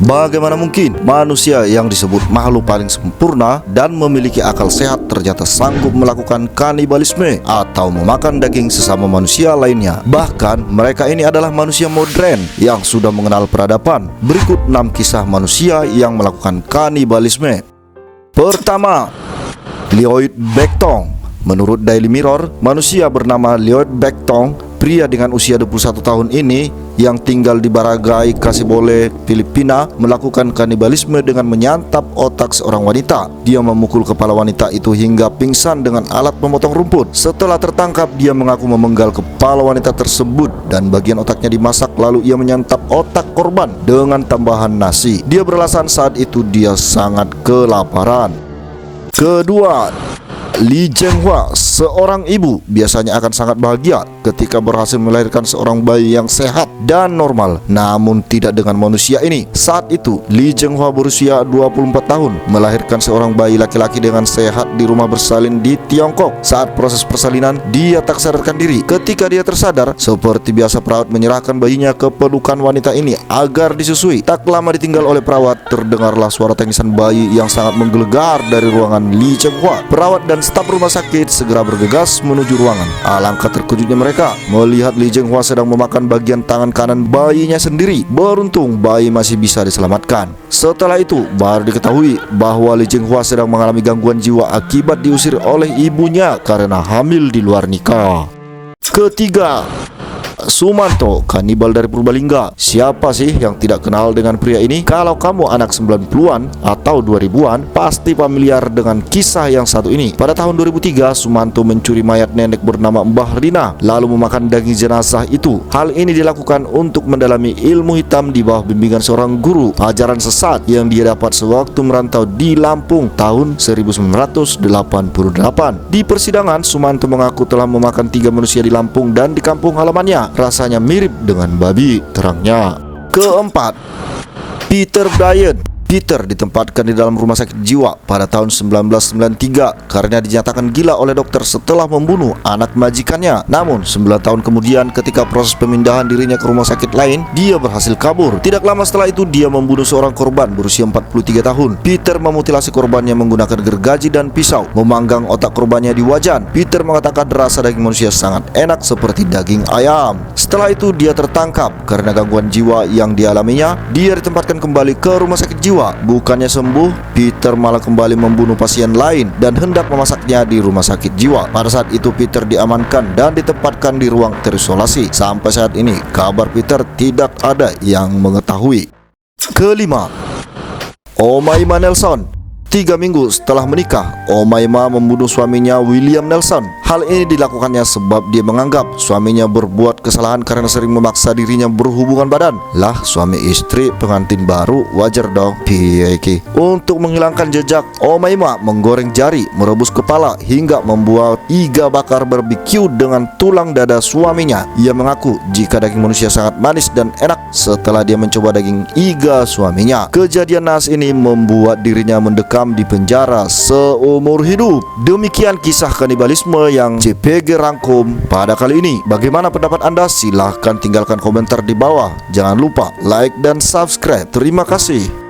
Bagaimana mungkin manusia yang disebut makhluk paling sempurna dan memiliki akal sehat ternyata sanggup melakukan kanibalisme atau memakan daging sesama manusia lainnya? Bahkan mereka ini adalah manusia modern yang sudah mengenal peradaban. Berikut 6 kisah manusia yang melakukan kanibalisme. Pertama, Lloyd Backtong. Menurut Daily Mirror, manusia bernama Lloyd Backtong, pria dengan usia 21 tahun ini yang tinggal di Barangay Kasibole, Filipina, melakukan kanibalisme dengan menyantap otak seorang wanita. Dia memukul kepala wanita itu hingga pingsan dengan alat memotong rumput. Setelah tertangkap, dia mengaku memenggal kepala wanita tersebut dan bagian otaknya dimasak, lalu ia menyantap otak korban dengan tambahan nasi. Dia beralasan saat itu dia sangat kelaparan. Kedua, Lee Zhenghua, seorang ibu biasanya akan sangat bahagia ketika berhasil melahirkan seorang bayi yang sehat dan normal. Namun tidak dengan manusia ini. Saat itu Lee Zhenghua berusia 24 tahun melahirkan seorang bayi laki-laki dengan sehat di rumah bersalin di Tiongkok. Saat proses persalinan, dia tak sadarkan diri. Ketika dia tersadar, seperti biasa perawat menyerahkan bayinya ke pelukan wanita ini agar disusui. Tak lama ditinggal oleh perawat, terdengarlah suara tangisan bayi yang sangat menggelegar dari ruangan Lee Zhenghua. Perawat dan staf rumah sakit segera bergegas menuju ruangan. Alangkah terkejutnya mereka melihat Lee Zhenghua sedang memakan bagian tangan kanan bayinya sendiri. Beruntung bayi masih bisa diselamatkan. Setelah itu baru diketahui bahwa Lee Zhenghua sedang mengalami gangguan jiwa akibat diusir oleh ibunya karena hamil di luar nikah. Ketiga, Sumanto, kanibal dari Purbalingga. Siapa sih yang tidak kenal dengan pria ini? Kalau kamu anak 90-an atau 2000-an, pasti familiar dengan kisah yang satu ini. Pada tahun 2003, Sumanto mencuri mayat nenek bernama Mbah Rina, lalu memakan daging jenazah itu. Hal ini dilakukan untuk mendalami ilmu hitam di bawah bimbingan seorang guru ajaran sesat yang dia dapat sewaktu merantau di Lampung tahun 1988. Di persidangan, Sumanto mengaku telah memakan 3 manusia di Lampung dan di kampung halamannya. Rasanya mirip dengan babi, terangnya. Keempat, Peter Bryant. Peter ditempatkan di dalam rumah sakit jiwa pada tahun 1993 karena dinyatakan gila oleh dokter setelah membunuh anak majikannya. Namun 9 tahun kemudian ketika proses pemindahan dirinya ke rumah sakit lain, dia berhasil kabur. Tidak lama setelah itu dia membunuh seorang korban berusia 43 tahun. Peter memutilasi korbannya menggunakan gergaji dan pisau, memanggang otak korbannya di wajan. Peter mengatakan rasa daging manusia sangat enak seperti daging ayam. Setelah itu dia tertangkap karena gangguan jiwa yang dialaminya. Dia ditempatkan kembali ke rumah sakit jiwa. Bukannya sembuh, Peter malah kembali membunuh pasien lain dan hendak memasaknya di rumah sakit jiwa. Pada saat itu Peter diamankan dan ditempatkan di ruang terisolasi. Sampai saat ini kabar Peter tidak ada yang mengetahui. Kelima, Omaima Nelson. 3 minggu setelah menikah, Omaima membunuh suaminya William Nelson. Hal ini dilakukannya sebab dia menganggap suaminya berbuat kesalahan karena sering memaksa dirinya berhubungan badan. Lah, suami istri pengantin baru, wajar dong. Piye. Untuk menghilangkan jejak, Omaima menggoreng jari, merebus kepala hingga membuat iga bakar barbeque dengan tulang dada suaminya. Ia mengaku jika daging manusia sangat manis dan enak setelah dia mencoba daging iga suaminya. Kejadian naas ini membuat dirinya mendekam di penjara seumur hidup. Demikian kisah kanibalisme yang CPG rangkum pada kali ini. Bagaimana pendapat Anda? Silahkan tinggalkan komentar di bawah. Jangan lupa like dan subscribe. Terima kasih.